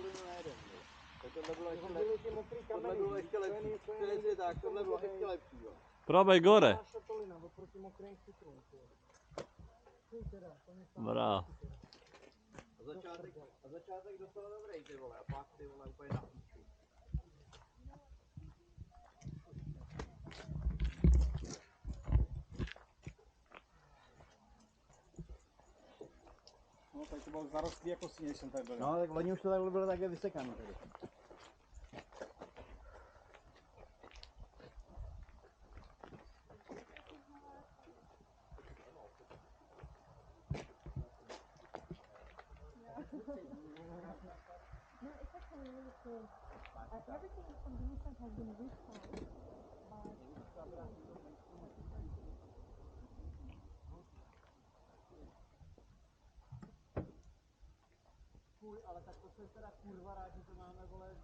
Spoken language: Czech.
rakovinu na jeden. Tak tohle bylo ještě lepší. Tohle bylo ještě lepší. Přesně tak, tohle bylo ještě lepší. Probej gore. Brá. A začátek docela dobrý, ty vole, a pak ty vole úplně na píču. No, tak to bylo zarostlý jako sníh, jsem tady byl. No, tak oni už to tak bylo také vysekané tady. No, it's actually really cool. Everything from Venus has been restored Ale tak to jsem teda kurva rád, že to máme, vole,